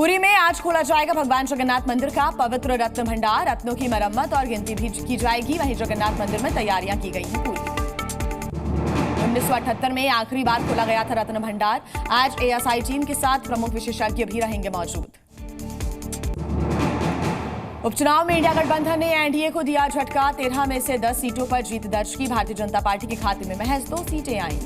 पुरी में आज खोला जाएगा भगवान जगन्नाथ मंदिर का पवित्र रत्न भंडार। रत्नों की मरम्मत और गिनती भी की जाएगी। वहीं जगन्नाथ मंदिर में तैयारियां की गई हैं पूरी। 1978 में आखिरी बार खोला गया था रत्न भंडार। आज एएसआई टीम के साथ प्रमुख विशेषज्ञ भी रहेंगे मौजूद। उपचुनाव में इंडिया गठबंधन ने एनडीए को दिया झटका। 13 में से 10 सीटों पर जीत दर्ज की। भारतीय जनता पार्टी के खाते में महज 2 सीटें आईं।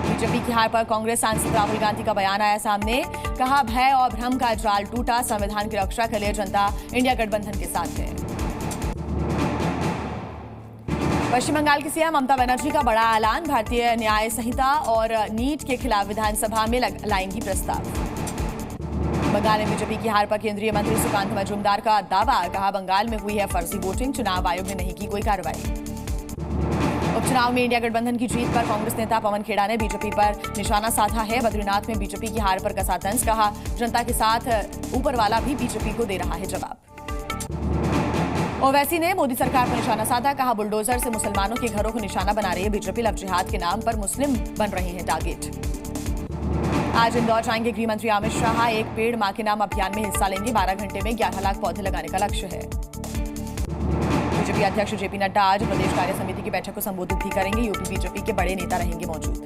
बीजेपी की हार पर कांग्रेस सांसद राहुल गांधी का बयान आया सामने। कहा, भय और भ्रम का जाल टूटा। संविधान की रक्षा के लिए जनता इंडिया गठबंधन के साथ है। पश्चिम बंगाल की सीएम ममता बनर्जी का बड़ा ऐलान। भारतीय न्याय संहिता और नीट के खिलाफ विधानसभा में लाएंगी प्रस्ताव। बंगाल में बीजेपी की हार पर केंद्रीय मंत्री सुकांत मजूमदार का दावा। कहा, बंगाल में हुई है फर्जी वोटिंग। चुनाव आयोग ने नहीं की कोई कार्रवाई। उपचुनाव में इंडिया गठबंधन की जीत पर कांग्रेस नेता पवन खेड़ा ने बीजेपी पर निशाना साधा है। बद्रीनाथ में बीजेपी की हार पर कसा तंज। कहा, जनता के साथ ऊपर वाला भी बीजेपी को दे रहा है जवाब। ओवैसी ने मोदी सरकार पर निशाना साधा। कहा, बुलडोजर से मुसलमानों के घरों को निशाना बना रही है बीजेपी। लव जिहाद के नाम पर मुस्लिम बन रहे हैं टारगेट। आज इंदौर जाएंगे गृह मंत्री अमित शाह। एक पेड़ मां के नाम अभियान में हिस्सा लेंगे। 12 घंटे में 11 लाख पौधे लगाने का लक्ष्य है। बीजेपी अध्यक्ष जेपी नड्डा आज प्रदेश कार्य समिति की बैठक को संबोधित भी करेंगे। यूपी बीजेपी के बड़े नेता रहेंगे मौजूद।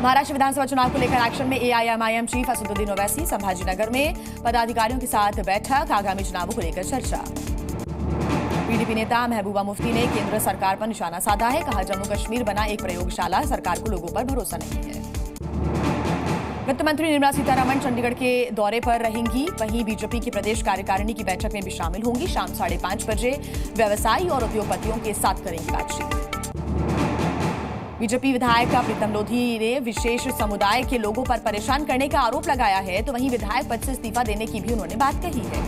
महाराष्ट्र विधानसभा चुनाव को लेकर एक्शन में एआईएमआईएम चीफ असदुद्दीन ओवैसी। संभाजीनगर में पदाधिकारियों के साथ बैठक। आगामी चुनावों को लेकर चर्चा। पीडीपी नेता महबूबा मुफ्ती ने केंद्र सरकार पर निशाना साधा है। कहा, जम्मू कश्मीर बना एक प्रयोगशाला। सरकार को लोगों पर भरोसा नहीं है। वित्त मंत्री निर्मला सीतारमण चंडीगढ़ के दौरे पर रहेंगी। वहीं बीजेपी की प्रदेश कार्यकारिणी की बैठक में भी शामिल होंगी। शाम 5:30 बजे व्यवसायी और उद्योगपतियों के साथ करेंगी बातचीत। बीजेपी विधायक प्रीतम लोधी ने विशेष समुदाय के लोगों पर परेशान करने का आरोप लगाया है। तो वहीं विधायक पद से इस्तीफा देने की भी उन्होंने बात कही है।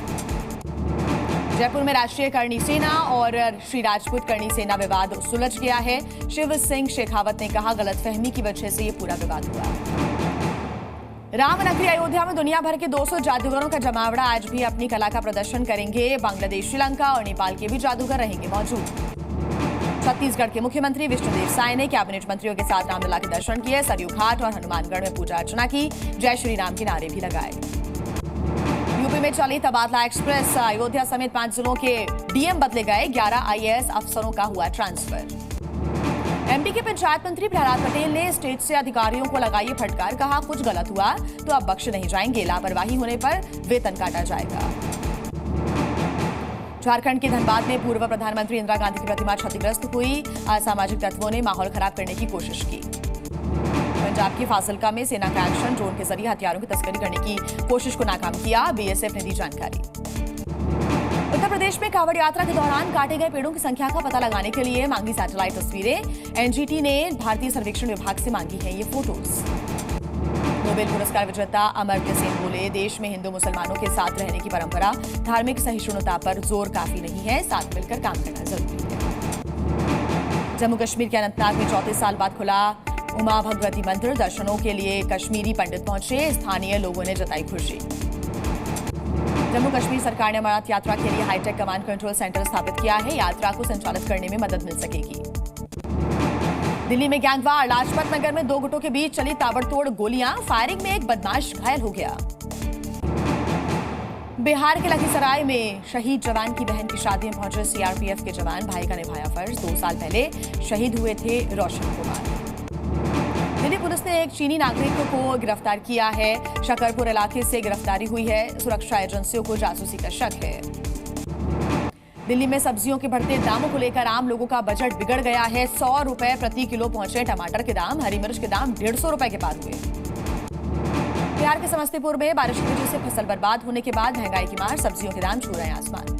जयपुर में राष्ट्रीय करणी सेना और श्री राजपूत करणी सेना विवाद सुलझ गया है। शिव सिंह शेखावत ने कहा, गलतफहमी की वजह से ये पूरा विवाद हुआ। रामनगरी अयोध्या में दुनिया भर के 200 जादूगरों का जमावड़ा आज भी अपनी कला का प्रदर्शन करेंगे। बांग्लादेश, श्रीलंका और नेपाल के भी जादूगर रहेंगे मौजूद। छत्तीसगढ़ के मुख्यमंत्री विष्णुदेव साय ने कैबिनेट मंत्रियों के साथ रामलला के दर्शन किए। सरयू घाट और हनुमानगढ़ में पूजा अर्चना की। जय श्री राम के नारे भी लगाए। यूपी में चली तबादला एक्सप्रेस। अयोध्या समेत 5 जिलों के डीएम बदले गए। 11 आईएएस अफसरों का हुआ ट्रांसफर। एमपी के पंचायत मंत्री प्रहलाद पटेल ने स्टेट से अधिकारियों को लगाई फटकार। कहा, कुछ गलत हुआ तो अब बख्शे नहीं जाएंगे। लापरवाही होने पर वेतन काटा जाएगा। झारखंड के धनबाद में पूर्व प्रधानमंत्री इंदिरा गांधी की प्रतिमा क्षतिग्रस्त हुई। असामाजिक तत्वों ने माहौल खराब करने की कोशिश की। पंजाब की फाजिल्का में सेना का एक्शन। ड्रोन के जरिए हथियारों की तस्करी करने की कोशिश को नाकाम किया। बीएसएफ ने दी जानकारी। उत्तर प्रदेश में कांवड़ यात्रा के दौरान काटे गए पेड़ों की संख्या का पता लगाने के लिए मांगी सैटेलाइट तस्वीरें। एनजीटी ने भारतीय सर्वेक्षण विभाग से मांगी है ये फोटोज। नोबेल पुरस्कार विजेता अमर्त्य सेन बोले, देश में हिंदू मुसलमानों के साथ रहने की परंपरा, धार्मिक सहिष्णुता पर जोर काफी नहीं है। साथ मिलकर काम करना जरूरी है। जम्मू कश्मीर के अनंतनाग में 34 साल बाद खुला उमा भगवती मंदिर। दर्शनों के लिए कश्मीरी पंडित पहुंचे। स्थानीय लोगों ने जताई खुशी। जम्मू कश्मीर सरकार ने अमरनाथ यात्रा के लिए हाईटेक कमांड कंट्रोल सेंटर स्थापित किया है। यात्रा को संचालित करने में मदद मिल सकेगी। दिल्ली में गैंगवार। लाजपत नगर में 2 गुटों के बीच चली ताबड़तोड़ गोलियां। फायरिंग में एक बदमाश घायल हो गया। बिहार के लखीसराय में शहीद जवान की बहन की शादी में पहुंचे सीआरपीएफ के जवान। भाई का निभाया फर्ज। 2 साल पहले शहीद हुए थे रोशन कुमार। दिल्ली पुलिस ने एक चीनी नागरिक को गिरफ्तार किया है। शकरपुर इलाके से गिरफ्तारी हुई है। सुरक्षा एजेंसियों को जासूसी का शक है। दिल्ली में सब्जियों के बढ़ते दामों को लेकर आम लोगों का बजट बिगड़ गया है। 100 रुपए प्रति किलो पहुंचे टमाटर के दाम। हरी मिर्च के दाम 150 रुपए के पार हुए। बिहार के समस्तीपुर में बारिश की वजह से फसल बर्बाद होने के बाद महंगाई की मार। सब्जियों के दाम छू रहे हैं आसमान।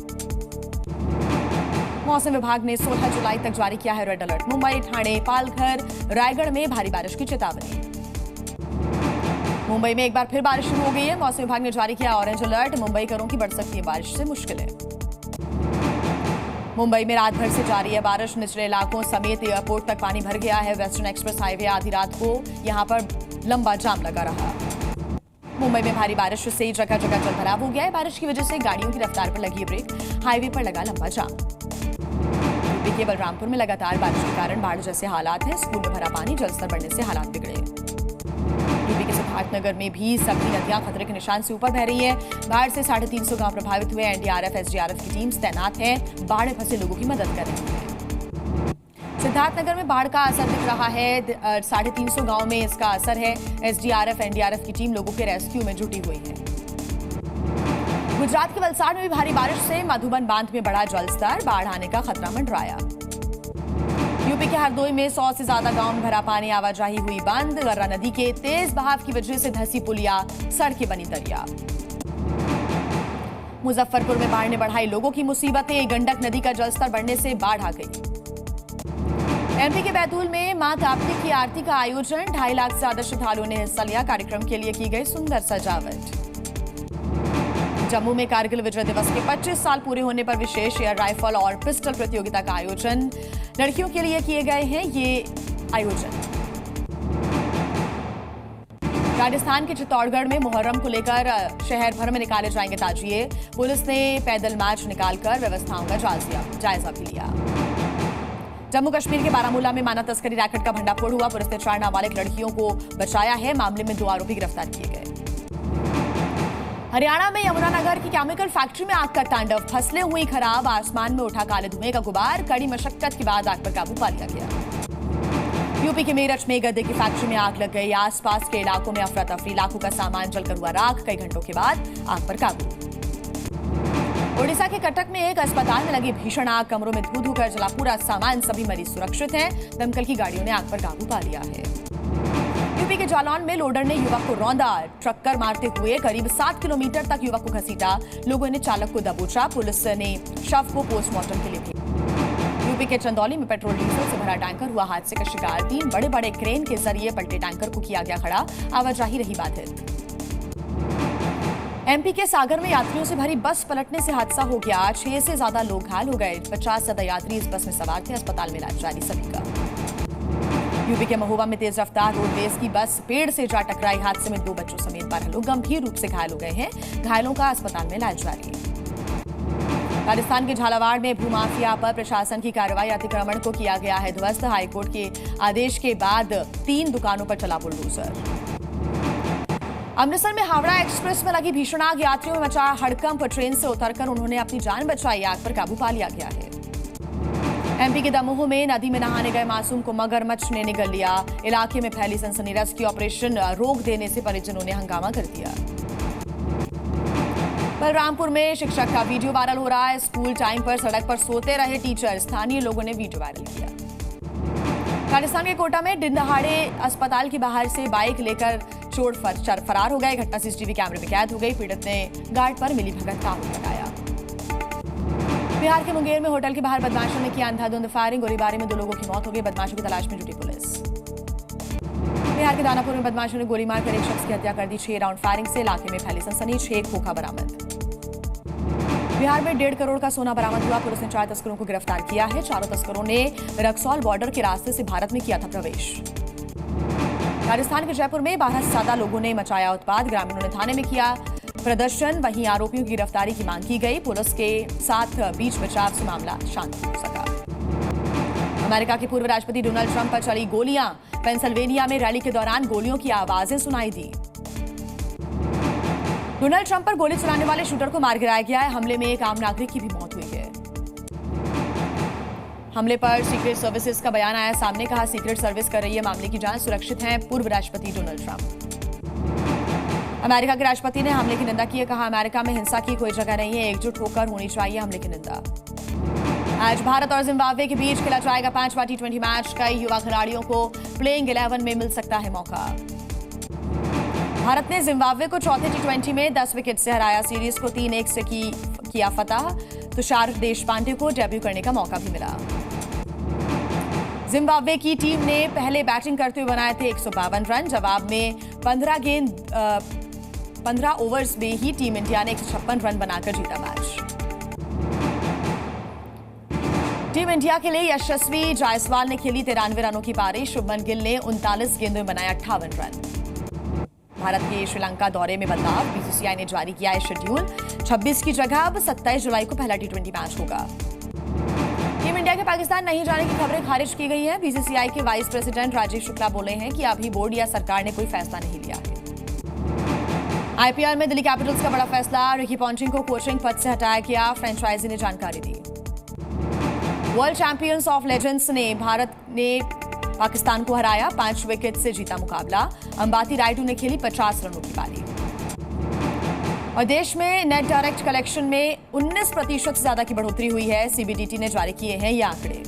मौसम विभाग ने 16 जुलाई तक जारी किया है रेड अलर्ट। मुंबई, ठाणे, पालघर, रायगढ़ में भारी बारिश की चेतावनी। मुंबई में एक बार फिर बारिश शुरू हो गई है। मौसम विभाग ने जारी किया ऑरेंज अलर्ट। मुंबईकरों की बढ़ सकती है बारिश से मुश्किलें। मुंबई में रात भर से जारी है बारिश। निचले इलाकों समेत एयरपोर्ट तक पानी भर गया है। वेस्टर्न एक्सप्रेस हाईवे आधी रात को यहां पर लंबा जाम लगा रहा। मुंबई में भारी बारिश से जगह जगह जलभराव हो गया है। बारिश की वजह से गाड़ियों की रफ्तार पर लगी ब्रेक। हाईवे पर लगा लंबा जाम। यूपी के बलरामपुर में लगातार बारिश के कारण बाढ़ जैसे हालात हैं। स्कूल में भरा पानी। जलस्तर बढ़ने से हालात बिगड़े। यूपी के सिद्धार्थनगर में भी सभी नदियां खतरे के निशान से ऊपर बह रही है। बाढ़ से 350 गांव प्रभावित हुए। एनडीआरएफ एसडीआरएफ की टीम तैनात है, बाढ़ में फंसे लोगों की मदद कर रही है। सिद्धार्थनगर में बाढ़ का असर दिख रहा है। 350 गांव में इसका असर है। एसडीआरएफ एनडीआरएफ की टीम लोगों के रेस्क्यू में जुटी हुई है। गुजरात के वलसाड में भी भारी बारिश से मधुबन बांध में बढ़ा जलस्तर, बाढ़ आने का खतरा मंडराया। यूपी के हरदोई में 100 से ज्यादा गांव में भरा पानी, आवाजाही हुई बंद। गर्रा नदी के तेज बहाव की वजह से धंसी पुलिया, सड़कें बनी दरिया। मुजफ्फरपुर में बाढ़ ने बढ़ाई लोगों की मुसीबतें, गंडक नदी का जलस्तर बढ़ने से बाढ़ आ गई। एमपी के बैतूल में मां ताप्ती की आरती का आयोजन, 2.5 लाख से ज्यादा श्रद्धालुओं ने हिस्सा लिया। कार्यक्रम के लिए की गई सुंदर सजावट। जम्मू में कारगिल विजय दिवस के 25 साल पूरे होने पर विशेष एयर राइफल और पिस्टल प्रतियोगिता का आयोजन, लड़कियों के लिए किए गए हैं ये आयोजन। राजस्थान के चित्तौड़गढ़ में मुहर्रम को लेकर शहर भर में निकाले जाएंगे ताजिए। पुलिस ने पैदल मार्च निकालकर व्यवस्थाओं का जायजा भी लिया। जम्मू कश्मीर के बारामूला में मानव तस्करी रैकेट का भंडाफोड़ हुआ। पुलिस ने 4 नाबालिग लड़कियों को बचाया है। मामले में 2 आरोपी गिरफ्तार किए गए। हरियाणा में यमुनानगर की केमिकल फैक्ट्री में आग का तांडव, फसलें हुई खराब, आसमान में उठा काले धुएं का गुबार। कड़ी मशक्कत के बाद आग पर काबू पा लिया गया। यूपी के मेरठ में गद्दे की फैक्ट्री में आग लग गई। आसपास के इलाकों में अफरा तफरी, लाखों का सामान जलकर हुआ राख। कई घंटों के बाद आग पर काबू। ओडिशा के कटक में एक अस्पताल में लगी भीषण आग, कमरों में धू कर जला पूरा सामान। सभी मरीज सुरक्षित हैं। दमकल की गाड़ियों ने आग पर काबू पा लिया है। यूपी के जालौन में लोडर ने युवक को रौंदा, टक्कर मारते हुए करीब 7 किलोमीटर तक युवक को घसीटा। लोगों ने चालक को दबोचा। पुलिस ने शव को पोस्टमार्टम के लिए भेजा। यूपी के चंदौली में पेट्रोल डीजल से भरा टैंकर हुआ हादसे का शिकार। 3 बड़े बड़े क्रेन के जरिए पलटे टैंकर को किया गया खड़ा, आवाजाही रही बाधित। एमपी के सागर में यात्रियों से भरी बस पलटने से हादसा हो गया। 6 से ज्यादा लोग घायल हो गए। 50 से ज्यादा यात्री इस बस में सवार थे। अस्पताल में इलाज जारी सभी का। यूपी के महोबा में तेज रफ्तार रोडवेज की बस पेड़ से जा टकराई। हादसे में 2 बच्चों समेत 12 लोग गंभीर रूप से घायल हो गए हैं। घायलों का अस्पताल में इलाज जारी है। राजस्थान के झालावाड़ में भूमाफिया पर प्रशासन की कार्रवाई, अतिक्रमण को किया गया है ध्वस्त। हाईकोर्ट के आदेश के बाद 3 दुकानों पर चला बुलडोजर। अमृतसर में हावड़ा एक्सप्रेस में लगी भीषण आग, यात्रियों में मचा हड़कंप। ट्रेन से उतरकर उन्होंने अपनी जान बचाई। आग पर काबू पा लिया गया है। एमपी के दमोह में नदी में नहाने गए मासूम को मगरमच्छ ने निगल लिया। इलाके में फैली सनसनी। रेस्क्यू ऑपरेशन रोक देने से परिजनों ने हंगामा कर दिया। बलरामपुर में शिक्षक का वीडियो वायरल हो रहा है। स्कूल टाइम पर सड़क पर सोते रहे टीचर, स्थानीय लोगों ने वीडियो वायरल किया। राजस्थान के कोटा में दिन दहाड़े अस्पताल के बाहर से बाइक लेकर चोर फरार हो गए। घटना सीसीटीवी कैमरे में कैद हो गई। पीड़ित ने गार्ड पर मिलीभगत का आरोप लगाया। बिहार के मुंगेर में होटल के बाहर बदमाशों ने किया अंधाधुंध फायरिंग। गोलीबारी में 2 लोगों की मौत हो गई। बदमाशों की तलाश में जुटी पुलिस। बिहार के दानापुर में बदमाशों ने गोली मारकर एक शख्स की हत्या कर दी। 6 राउंड फायरिंग से इलाके में फैली सनसनी। 6 खोखा बरामद। बिहार में 1.5 करोड़ का सोना बरामद हुआ। पुलिस ने 4 तस्करों को गिरफ्तार किया है। चारों तस्करों ने रक्सौल बॉर्डर के रास्ते से भारत में किया था प्रवेश। राजस्थान के जयपुर में 12 से ज्यादा लोगों ने मचाया उत्पात। ग्रामीणों ने थाने में किया प्रदर्शन। वहीं आरोपियों की गिरफ्तारी की मांग की गई। पुलिस के साथ बीच बचाव से मामला शांत हो सका। अमेरिका के पूर्व राष्ट्रपति डोनाल्ड ट्रंप पर चली गोलियां। पेंसिल्वेनिया में रैली के दौरान गोलियों की आवाजें सुनाई दी। डोनाल्ड ट्रंप पर गोली चलाने वाले शूटर को मार गिराया गया है। हमले में एक आम नागरिक की भी मौत हुई है। हमले पर सीक्रेट सर्विसेज का बयान आया सामने, कहा सीक्रेट सर्विस कर रही है मामले की जांच, सुरक्षित हैं पूर्व राष्ट्रपति डोनाल्ड ट्रंप। अमेरिका के राष्ट्रपति ने हमले की निंदा की है, कहा अमेरिका में हिंसा की कोई जगह नहीं है, एकजुट होकर होनी चाहिए हमले की निंदा। आज भारत और जिम्बाब्वे के बीच खेला जाएगा 5वां T20 मैच। कई युवा खिलाड़ियों को प्लेइंग 11 में मिल सकता है मौका। भारत ने जिम्बाब्वे को चौथे T20 में 10 विकेट से हराया। सीरीज को 3-1 से किया फतह। तुषार देशपांडे को डेब्यू करने का मौका भी मिला। जिम्बाब्वे की टीम ने पहले बैटिंग करते हुए बनाए थे 152 रन। जवाब में 15 ओवर्स में ही टीम इंडिया ने 156 रन बनाकर जीता मैच। टीम इंडिया के लिए यशस्वी जायसवाल ने खेली 93 रनों की पारी। शुभमन गिल ने 39 गेंदों में बनाए 58 रन। भारत के श्रीलंका दौरे में बदलाव, बीसीसीआई ने जारी किया है शेड्यूल। 26 की जगह अब 27 जुलाई को पहला T20 मैच होगा। टीम इंडिया के पाकिस्तान नहीं जाने की खबरें खारिज की गई हैं। बीसीसीआई के वाइस प्रेसिडेंट राजीव शुक्ला बोले हैं कि अभी बोर्ड या सरकार ने कोई फैसला नहीं लिया है। आईपीएल में दिल्ली कैपिटल्स का बड़ा फैसला, रिकी पॉन्टिंग को कोचिंग पद से हटाया गया, फ्रेंचाइजी ने जानकारी दी। वर्ल्ड चैंपियंस ऑफ लेजेंड्स ने भारत ने पाकिस्तान को हराया, 5 विकेट से जीता मुकाबला। अंबाती रायडू ने खेली 50 रनों की पारी। और देश में नेट डायरेक्ट कलेक्शन में 19% से ज्यादा की बढ़ोतरी हुई है, सीबीडीटी ने जारी किए हैं ये आंकड़े।